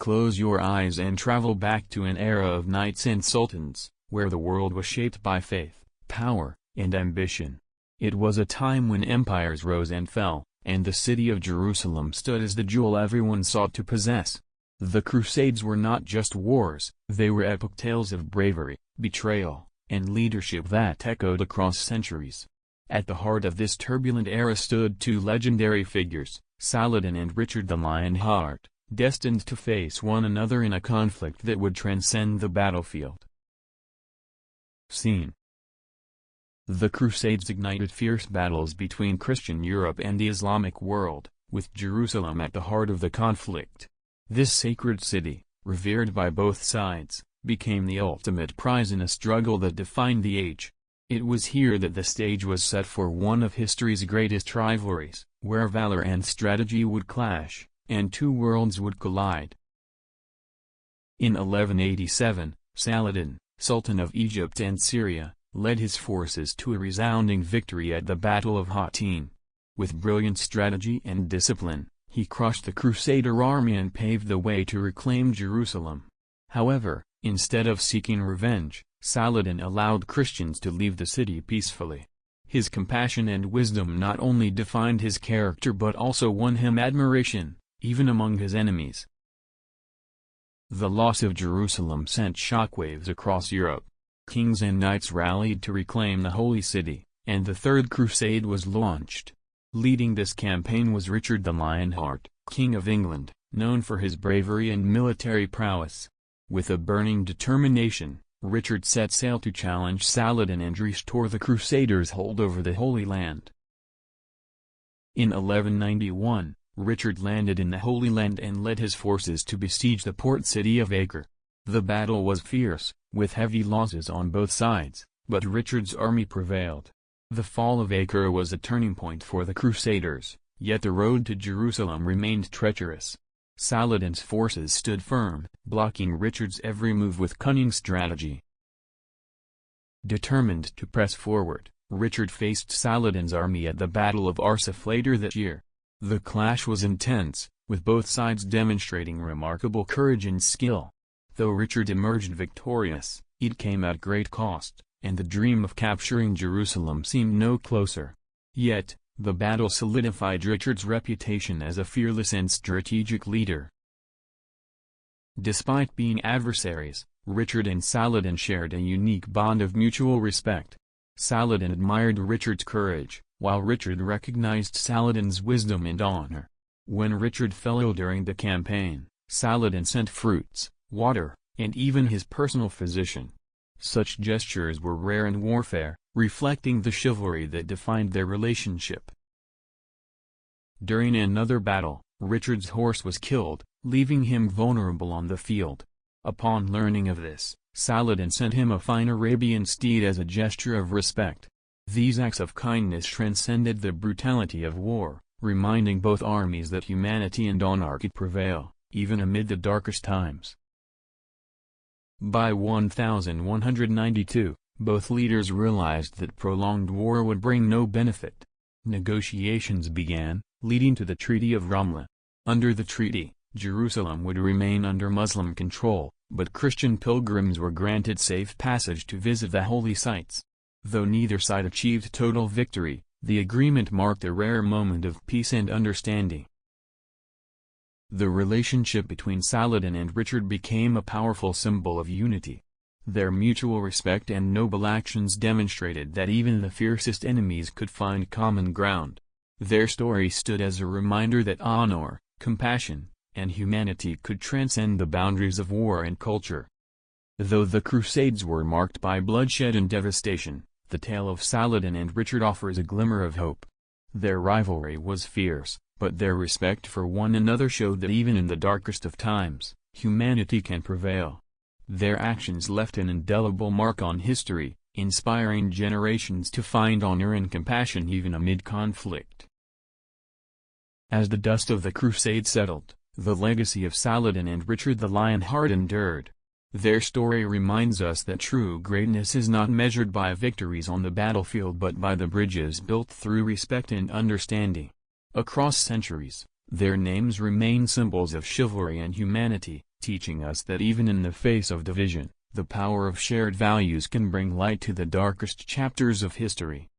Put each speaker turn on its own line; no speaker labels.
Close your eyes and travel back to an era of knights and sultans, where the world was shaped by faith, power, and ambition. It was a time when empires rose and fell, and the city of Jerusalem stood as the jewel everyone sought to possess. The Crusades were not just wars, they were epic tales of bravery, betrayal, and leadership that echoed across centuries. At the heart of this turbulent era stood two legendary figures, Saladin and Richard the Lionheart, destined to face one another in a conflict that would transcend the battlefield. Scene: The Crusades ignited fierce battles between Christian Europe and the Islamic world, with Jerusalem at the heart of the conflict. This sacred city, revered by both sides, became the ultimate prize in a struggle that defined the age. It was here that the stage was set for one of history's greatest rivalries, where valor and strategy would clash, and two worlds would collide. In 1187, Saladin, Sultan of Egypt and Syria, led his forces to a resounding victory at the Battle of Hattin. With brilliant strategy and discipline, he crushed the Crusader army and paved the way to reclaim Jerusalem. However, instead of seeking revenge, Saladin allowed Christians to leave the city peacefully. His compassion and wisdom not only defined his character but also won him admiration, even among his enemies. The loss of Jerusalem sent shockwaves across Europe. Kings and knights rallied to reclaim the Holy City, and the Third Crusade was launched. Leading this campaign was Richard the Lionheart, King of England, known for his bravery and military prowess. With a burning determination, Richard set sail to challenge Saladin and restore the Crusaders' hold over the Holy Land. In 1191, Richard landed in the Holy Land and led his forces to besiege the port city of Acre. The battle was fierce, with heavy losses on both sides, but Richard's army prevailed. The fall of Acre was a turning point for the Crusaders, yet the road to Jerusalem remained treacherous. Saladin's forces stood firm, blocking Richard's every move with cunning strategy. Determined to press forward, Richard faced Saladin's army at the Battle of Arsuf later that year. The clash was intense, with both sides demonstrating remarkable courage and skill. Though Richard emerged victorious, it came at great cost, and the dream of capturing Jerusalem seemed no closer. Yet, the battle solidified Richard's reputation as a fearless and strategic leader. Despite being adversaries, Richard and Saladin shared a unique bond of mutual respect. Saladin admired Richard's courage, while Richard recognized Saladin's wisdom and honor. When Richard fell ill during the campaign, Saladin sent fruits, water, and even his personal physician. Such gestures were rare in warfare, reflecting the chivalry that defined their relationship. During another battle, Richard's horse was killed, leaving him vulnerable on the field. Upon learning of this, Saladin sent him a fine Arabian steed as a gesture of respect. These acts of kindness transcended the brutality of war, reminding both armies that humanity and honor could prevail, even amid the darkest times. By 1192, both leaders realized that prolonged war would bring no benefit. Negotiations began, leading to the Treaty of Ramla. Under the treaty, Jerusalem would remain under Muslim control, but Christian pilgrims were granted safe passage to visit the holy sites. Though neither side achieved total victory, the agreement marked a rare moment of peace and understanding. The relationship between Saladin and Richard became a powerful symbol of unity. Their mutual respect and noble actions demonstrated that even the fiercest enemies could find common ground. Their story stood as a reminder that honor, compassion, and humanity could transcend the boundaries of war and culture. Though the Crusades were marked by bloodshed and devastation, the tale of Saladin and Richard offers a glimmer of hope. Their rivalry was fierce, but their respect for one another showed that even in the darkest of times, humanity can prevail. Their actions left an indelible mark on history, inspiring generations to find honor and compassion even amid conflict. As the dust of the Crusade settled, the legacy of Saladin and Richard the Lionheart endured. Their story reminds us that true greatness is not measured by victories on the battlefield but by the bridges built through respect and understanding. Across centuries, their names remain symbols of chivalry and humanity, teaching us that even in the face of division, the power of shared values can bring light to the darkest chapters of history.